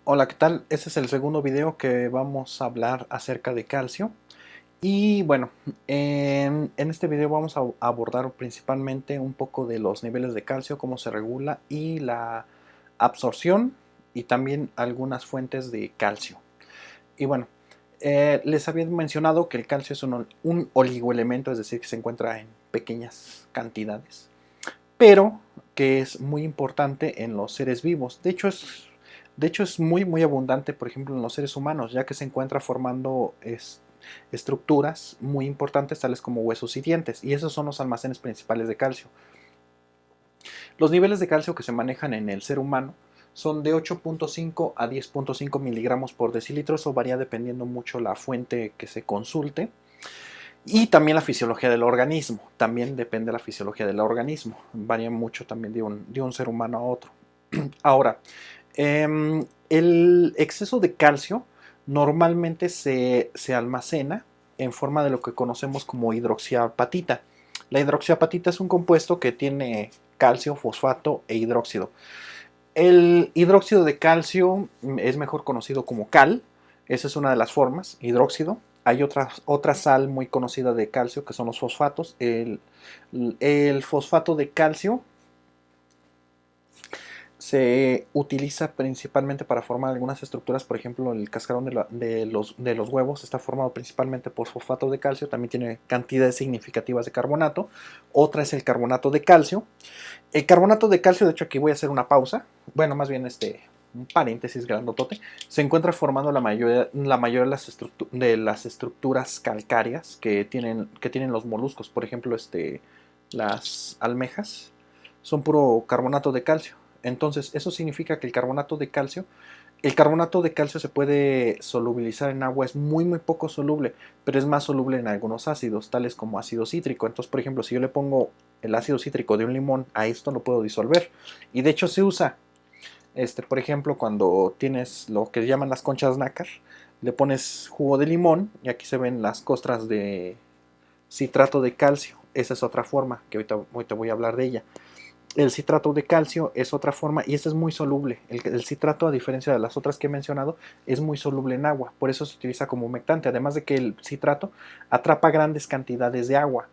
Hola, ¿qué tal? Este es el segundo video que vamos a hablar acerca de calcio. Y bueno, en este video vamos a abordar principalmente un poco de los niveles de calcio, cómo se regula y la absorción y también algunas fuentes de calcio. Y bueno, les había mencionado que el calcio es un oligoelemento, es decir, que se encuentra en pequeñas cantidades, pero que es muy importante en los seres vivos. De hecho es muy abundante, por ejemplo, en los seres humanos, ya que se encuentra formando estructuras muy importantes, tales como huesos y dientes, y esos son los almacenes principales de calcio. Los niveles de calcio que se manejan en el ser humano son de 8.5 a 10.5 miligramos por decilitro, eso varía dependiendo mucho la fuente que se consulte. Y también la fisiología del organismo, también depende de la fisiología del organismo, varía mucho también de un ser humano a otro. Ahora, el exceso de calcio normalmente se almacena en forma de lo que conocemos como hidroxiapatita. La hidroxiapatita es un compuesto que tiene calcio, fosfato e hidróxido. El hidróxido de calcio es mejor conocido como cal, esa es una de las formas, hidróxido. Hay otra sal muy conocida de calcio que son los fosfatos. El fosfato de calcio se utiliza principalmente para formar algunas estructuras, por ejemplo el cascarón de los huevos está formado principalmente por fosfato de calcio, también tiene cantidades significativas de carbonato. Otra es el carbonato de calcio. El carbonato de calcio, de hecho aquí voy a hacer una pausa, bueno, más bien un paréntesis grandotote, se encuentra formando la mayoría de las estructuras calcáreas que tienen los moluscos, por ejemplo, las almejas, son puro carbonato de calcio. Entonces, eso significa que el carbonato de calcio se puede solubilizar en agua, es muy poco soluble, pero es más soluble en algunos ácidos, tales como ácido cítrico. Entonces, por ejemplo, si yo le pongo el ácido cítrico de un limón a esto, lo puedo disolver. Y de hecho se usa, por ejemplo, cuando tienes lo que llaman las conchas nácar, le pones jugo de limón y aquí se ven las costras de citrato de calcio. Esa es otra forma, que ahorita voy a hablar de ella. El citrato de calcio es otra forma y este es muy soluble. El citrato, a diferencia de las otras que he mencionado, es muy soluble en agua. Por eso se utiliza como humectante. Además de que el citrato atrapa grandes cantidades de agua.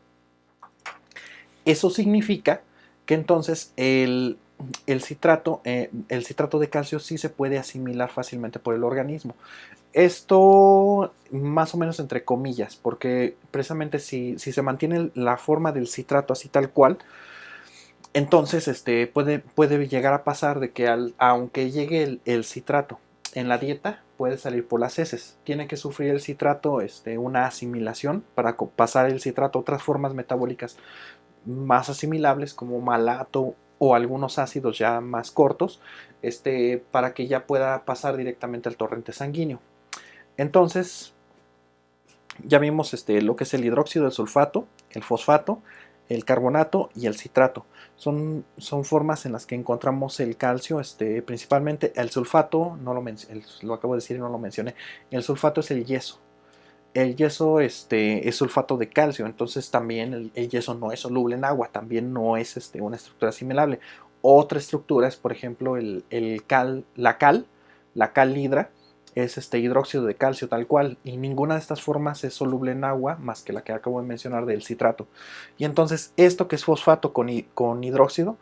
Eso significa que entonces el citrato de calcio sí se puede asimilar fácilmente por el organismo. Esto más o menos entre comillas, porque precisamente si se mantiene la forma del citrato así tal cual, entonces puede llegar a pasar de que aunque llegue el citrato en la dieta, puede salir por las heces. Tiene que sufrir el citrato una asimilación para pasar el citrato a otras formas metabólicas más asimilables como malato o algunos ácidos ya más cortos, para que ya pueda pasar directamente al torrente sanguíneo. Entonces, ya vimos lo que es el hidróxido, el sulfato, el fosfato, el carbonato y el citrato. Son formas en las que encontramos el calcio, principalmente el sulfato, lo acabo de decir y no lo mencioné. El sulfato es el yeso. El yeso es sulfato de calcio, entonces también el yeso no es soluble en agua, también no es una estructura asimilable. Otra estructura es, por ejemplo, la cal hidra, es hidróxido de calcio tal cual, y ninguna de estas formas es soluble en agua más que la que acabo de mencionar del citrato. Y entonces esto que es fosfato con hidróxido,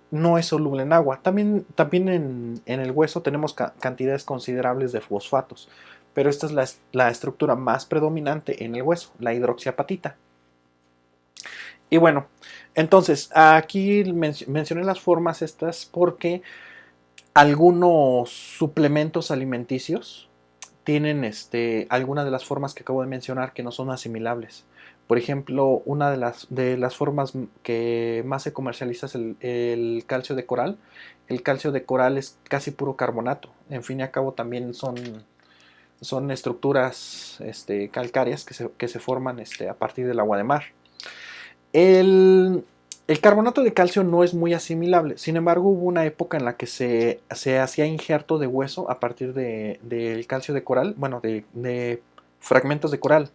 no es soluble en agua. También en el hueso tenemos cantidades considerables de fosfatos, pero esta es la estructura más predominante en el hueso, la hidroxiapatita. Y bueno, entonces aquí mencioné las formas estas porque algunos suplementos alimenticios tienen algunas de las formas que acabo de mencionar que no son asimilables. Por ejemplo, una de las formas que más se comercializa es el calcio de coral. El calcio de coral es casi puro carbonato. En fin y al cabo también son estructuras calcáreas que se forman a partir del agua de mar. El, el carbonato de calcio no es muy asimilable, sin embargo hubo una época en la que se hacía injerto de hueso a partir del calcio de coral, bueno, de fragmentos de coral.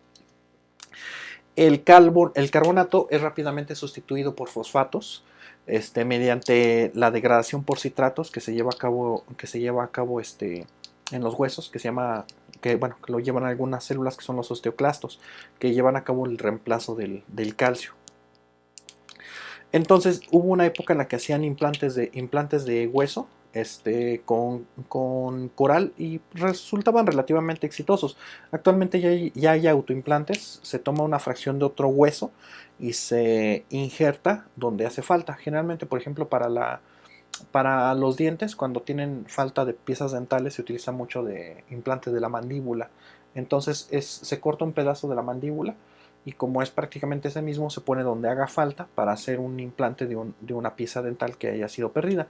El carbonato es rápidamente sustituido por fosfatos, mediante la degradación por citratos que se lleva a cabo en los huesos, que lo llevan algunas células que son los osteoclastos, que llevan a cabo el reemplazo del calcio. Entonces hubo una época en la que hacían implantes de hueso con coral y resultaban relativamente exitosos. Actualmente ya hay autoimplantes, se toma una fracción de otro hueso y se injerta donde hace falta. Generalmente, por ejemplo, para los dientes, cuando tienen falta de piezas dentales, se utiliza mucho de implante de la mandíbula. Entonces se corta un pedazo de la mandíbula y como es prácticamente ese mismo, se pone donde haga falta para hacer un implante de una pieza dental que haya sido perdida.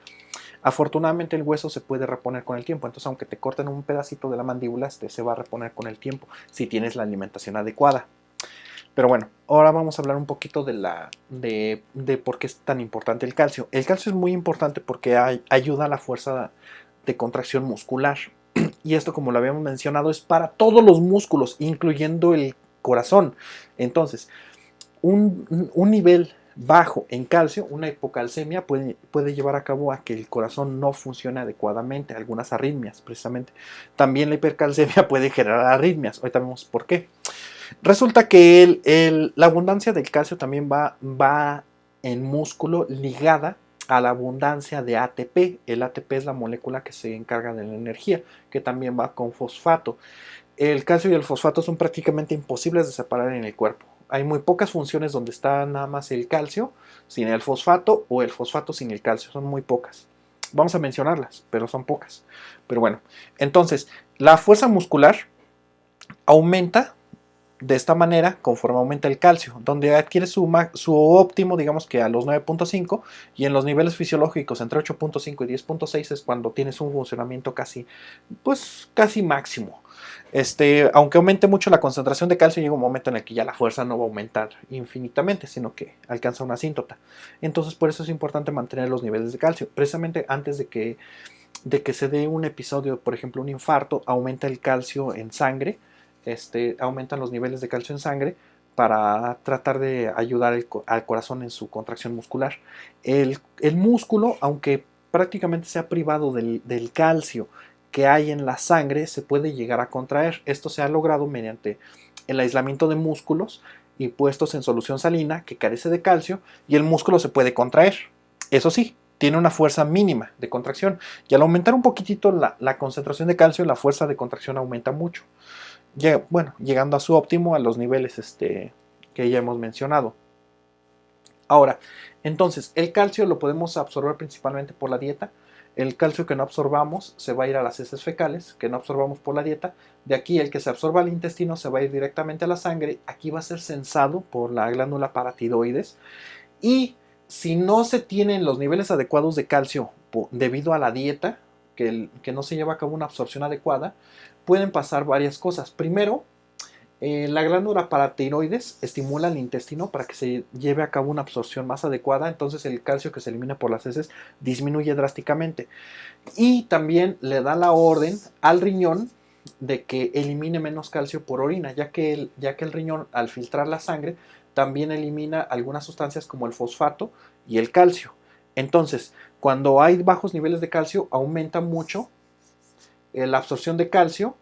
Afortunadamente el hueso se puede reponer con el tiempo, entonces aunque te corten un pedacito de la mandíbula, se va a reponer con el tiempo si tienes la alimentación adecuada. Pero bueno, ahora vamos a hablar un poquito de por qué es tan importante el calcio. El calcio es muy importante porque ayuda a la fuerza de contracción muscular. Y esto, como lo habíamos mencionado, es para todos los músculos, incluyendo el corazón. Entonces, un nivel bajo en calcio, una hipocalcemia, puede llevar a cabo a que el corazón no funcione adecuadamente, algunas arritmias precisamente. También la hipercalcemia puede generar arritmias. Ahorita vemos por qué. Resulta que la abundancia del calcio también va en músculo ligada a la abundancia de ATP. El ATP es la molécula que se encarga de la energía, que también va con fosfato. El calcio y el fosfato son prácticamente imposibles de separar en el cuerpo. Hay muy pocas funciones donde está nada más el calcio sin el fosfato o el fosfato sin el calcio. Son muy pocas. Vamos a mencionarlas, pero son pocas. Pero bueno, entonces, la fuerza muscular aumenta de esta manera conforme aumenta el calcio, donde adquiere su óptimo, digamos que a los 9.5, y en los niveles fisiológicos entre 8.5 y 10.6 es cuando tienes un funcionamiento casi máximo. Aunque aumente mucho la concentración de calcio, llega un momento en el que ya la fuerza no va a aumentar infinitamente, sino que alcanza una asíntota. Entonces por eso es importante mantener los niveles de calcio, precisamente antes de que se dé un episodio, por ejemplo un infarto, aumenta el calcio en sangre, aumentan los niveles de calcio en sangre para tratar de ayudar al corazón en su contracción muscular. El músculo, aunque prácticamente sea privado del calcio que hay en la sangre, se puede llegar a contraer. Esto se ha logrado mediante el aislamiento de músculos y puestos en solución salina que carece de calcio, y el músculo se puede contraer. Eso sí, tiene una fuerza mínima de contracción, y al aumentar un poquitito la concentración de calcio, la fuerza de contracción aumenta mucho, llegando a su óptimo a los niveles que ya hemos mencionado. Ahora, entonces, el calcio lo podemos absorber principalmente por la dieta. El calcio que no absorbamos se va a ir a las heces fecales, que no absorbamos por la dieta. De aquí el que se absorba al intestino se va a ir directamente a la sangre. Aquí va a ser sensado por la glándula paratiroides. Y si no se tienen los niveles adecuados de calcio debido a la dieta, que no se lleva a cabo una absorción adecuada, pueden pasar varias cosas. Primero, la glándula paratiroides estimula el intestino para que se lleve a cabo una absorción más adecuada, entonces el calcio que se elimina por las heces disminuye drásticamente. Y también le da la orden al riñón de que elimine menos calcio por orina, ya que el riñón, al filtrar la sangre, también elimina algunas sustancias como el fosfato y el calcio. Entonces, cuando hay bajos niveles de calcio, aumenta mucho la absorción de calcio,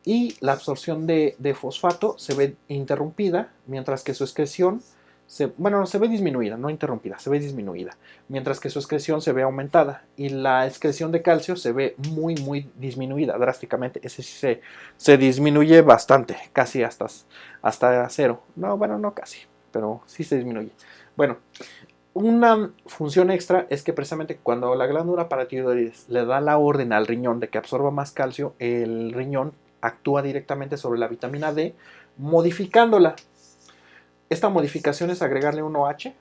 y la absorción de fosfato se ve interrumpida, mientras que su excreción se ve disminuida, no interrumpida, se ve disminuida, mientras que su excreción se ve aumentada, y la excreción de calcio se ve muy disminuida drásticamente. Ese sí se disminuye bastante, casi hasta cero. No, bueno, no casi, pero sí se disminuye. Bueno, una función extra es que precisamente cuando la glándula paratiroides le da la orden al riñón de que absorba más calcio, el riñón actúa directamente sobre la vitamina D, modificándola. Esta modificación es agregarle un OH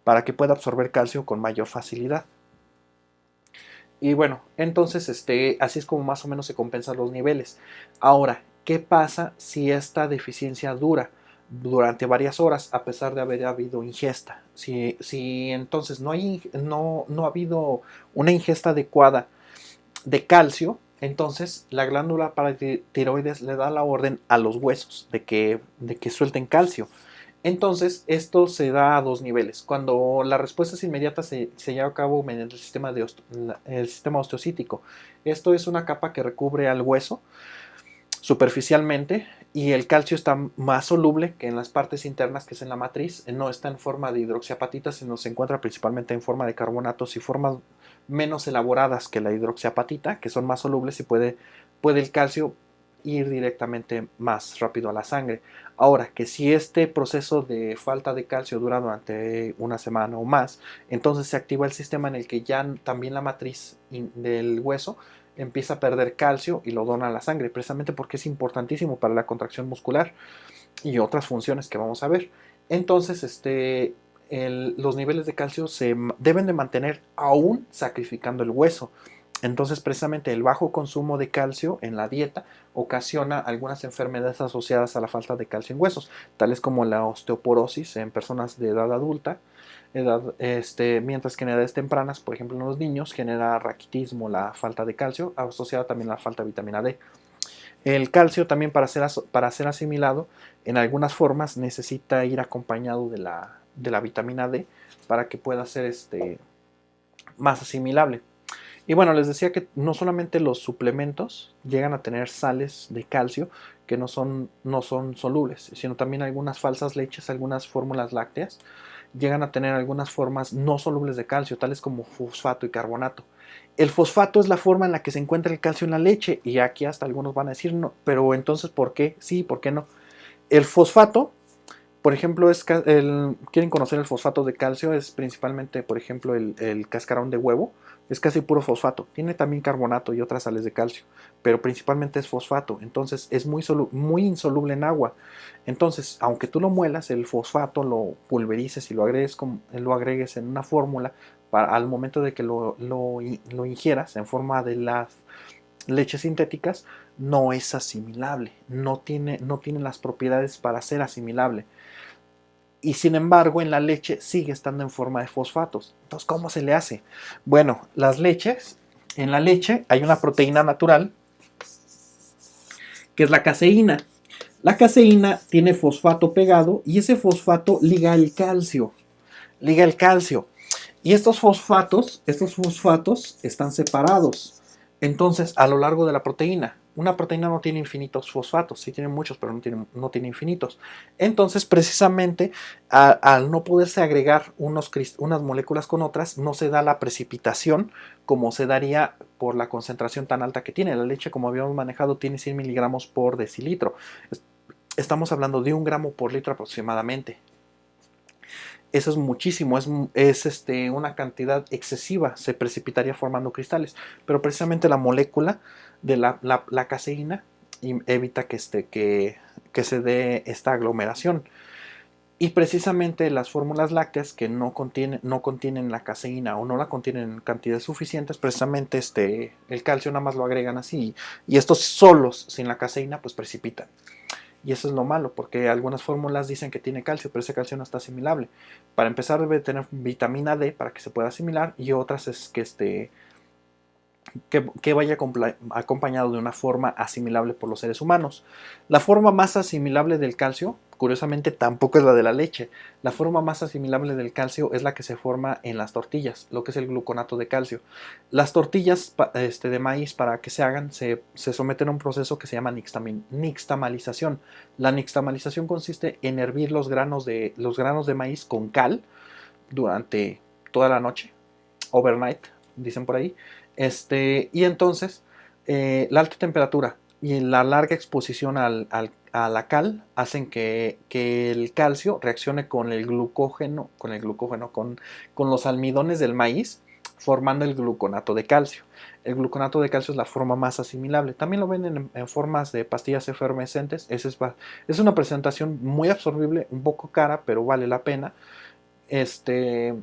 para que pueda absorber calcio con mayor facilidad. Y bueno, entonces así es como más o menos se compensan los niveles. Ahora, ¿qué pasa si esta deficiencia dura durante varias horas a pesar de haber habido ingesta? Si entonces no ha habido una ingesta adecuada de calcio, entonces la glándula paratiroides le da la orden a los huesos de que suelten calcio. Entonces, esto se da a dos niveles. Cuando la respuesta es inmediata, se lleva a cabo mediante el sistema osteocítico. Esto es una capa que recubre al hueso superficialmente y el calcio está más soluble que en las partes internas, que es en la matriz. No está en forma de hidroxiapatita, sino se encuentra principalmente en forma de carbonatos y formas menos elaboradas que la hidroxiapatita, que son más solubles y puede el calcio ir directamente más rápido a la sangre. Ahora, que si este proceso de falta de calcio dura durante una semana o más, entonces se activa el sistema en el que ya también la matriz del hueso empieza a perder calcio y lo dona a la sangre, precisamente porque es importantísimo para la contracción muscular y otras funciones que vamos a ver. Entonces, los niveles de calcio se deben de mantener aún sacrificando el hueso. Entonces, precisamente el bajo consumo de calcio en la dieta ocasiona algunas enfermedades asociadas a la falta de calcio en huesos, tales como la osteoporosis en personas de edad adulta, mientras que en edades tempranas, por ejemplo en los niños, genera raquitismo, la falta de calcio, asociada también a la falta de vitamina D. El calcio también para ser asimilado en algunas formas necesita ir acompañado de la vitamina D para que pueda ser más asimilable. Y bueno, les decía que no solamente los suplementos llegan a tener sales de calcio que no son solubles, sino también algunas falsas leches, algunas fórmulas lácteas llegan a tener algunas formas no solubles de calcio, tales como fosfato y carbonato. El fosfato es la forma en la que se encuentra el calcio en la leche y aquí hasta algunos van a decir no, pero entonces ¿por qué? Sí, ¿por qué no? El fosfato, por ejemplo, quieren conocer el fosfato de calcio, es principalmente, por ejemplo, el cascarón de huevo, es casi puro fosfato. Tiene también carbonato y otras sales de calcio, pero principalmente es fosfato. Entonces es muy insoluble en agua. Entonces, aunque tú lo muelas, el fosfato lo pulverices y lo agregues en una fórmula, al momento de que lo ingieras en forma de las leches sintéticas, no es asimilable, no tiene las propiedades para ser asimilable y sin embargo en la leche sigue estando en forma de fosfatos. Entonces, ¿cómo se le hace? Bueno, en la leche hay una proteína natural que es la caseína. La caseína tiene fosfato pegado y ese fosfato liga el calcio. Liga el calcio. Y estos fosfatos están separados. Entonces, a lo largo de la proteína, una proteína no tiene infinitos fosfatos, sí tiene muchos, pero no tiene infinitos. Entonces, precisamente, al no poderse agregar unas moléculas con otras, no se da la precipitación como se daría por la concentración tan alta que tiene. La leche, como habíamos manejado, tiene 100 miligramos por decilitro. Estamos hablando de 1 gramo por litro aproximadamente. Eso es muchísimo, es una cantidad excesiva, se precipitaría formando cristales, pero precisamente la molécula de la caseína evita que se dé esta aglomeración. Y precisamente las fórmulas lácteas que no contienen la caseína o no la contienen en cantidades suficientes, precisamente el calcio nada más lo agregan así y estos solos sin la caseína pues precipitan. Y eso es lo malo, porque algunas fórmulas dicen que tiene calcio, pero ese calcio no está asimilable. Para empezar debe tener vitamina D para que se pueda asimilar y otras es que vaya acompañado de una forma asimilable por los seres humanos. La forma más asimilable del calcio, curiosamente, tampoco es la de la leche. La forma más asimilable del calcio es la que se forma en las tortillas, lo que es el gluconato de calcio. Las tortillas de maíz, para que se hagan, se someten a un proceso que se llama nixtamalización. La nixtamalización consiste en hervir los granos de maíz con cal durante toda la noche, overnight, dicen por ahí. Y entonces la alta temperatura y la larga exposición a la cal hacen que el calcio reaccione con los almidones del maíz, formando el gluconato de calcio. El gluconato de calcio es la forma más asimilable. También lo venden en formas de pastillas efervescentes. Es una presentación muy absorbible, un poco cara, pero vale la pena. Este,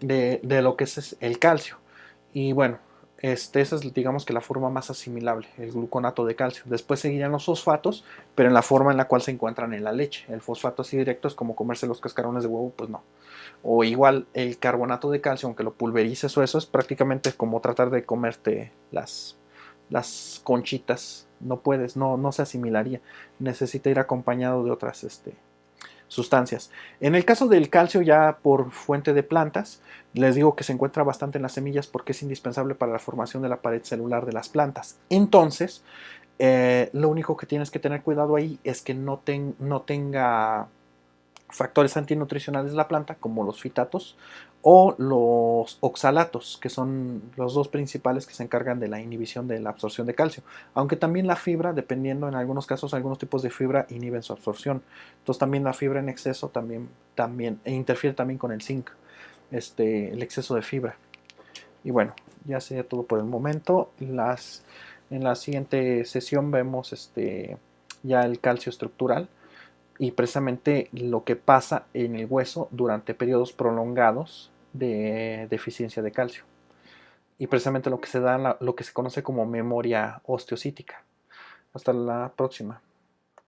de lo que es el calcio. Y bueno, esa es digamos que la forma más asimilable, el gluconato de calcio. Después seguirían los fosfatos, pero en la forma en la cual se encuentran en la leche. El fosfato así directo es como comerse los cascarones de huevo, pues no. O igual el carbonato de calcio, aunque lo pulverices o eso, es prácticamente como tratar de comerte las conchitas. No puedes, no se asimilaría. Necesita ir acompañado de sustancias. En el caso del calcio, ya por fuente de plantas, les digo que se encuentra bastante en las semillas porque es indispensable para la formación de la pared celular de las plantas. Entonces, lo único que tienes que tener cuidado ahí es que no tenga factores antinutricionales de la planta, como los fitatos o los oxalatos, que son los dos principales que se encargan de la inhibición de la absorción de calcio. Aunque también la fibra, dependiendo en algunos casos, algunos tipos de fibra inhiben su absorción. Entonces también la fibra en exceso también interfiere también con el zinc, el exceso de fibra. Y bueno, ya sería todo por el momento. En la siguiente sesión vemos ya el calcio estructural y precisamente lo que pasa en el hueso durante periodos prolongados de deficiencia de calcio. Y precisamente lo que se da, lo que se conoce como memoria osteocítica. Hasta la próxima.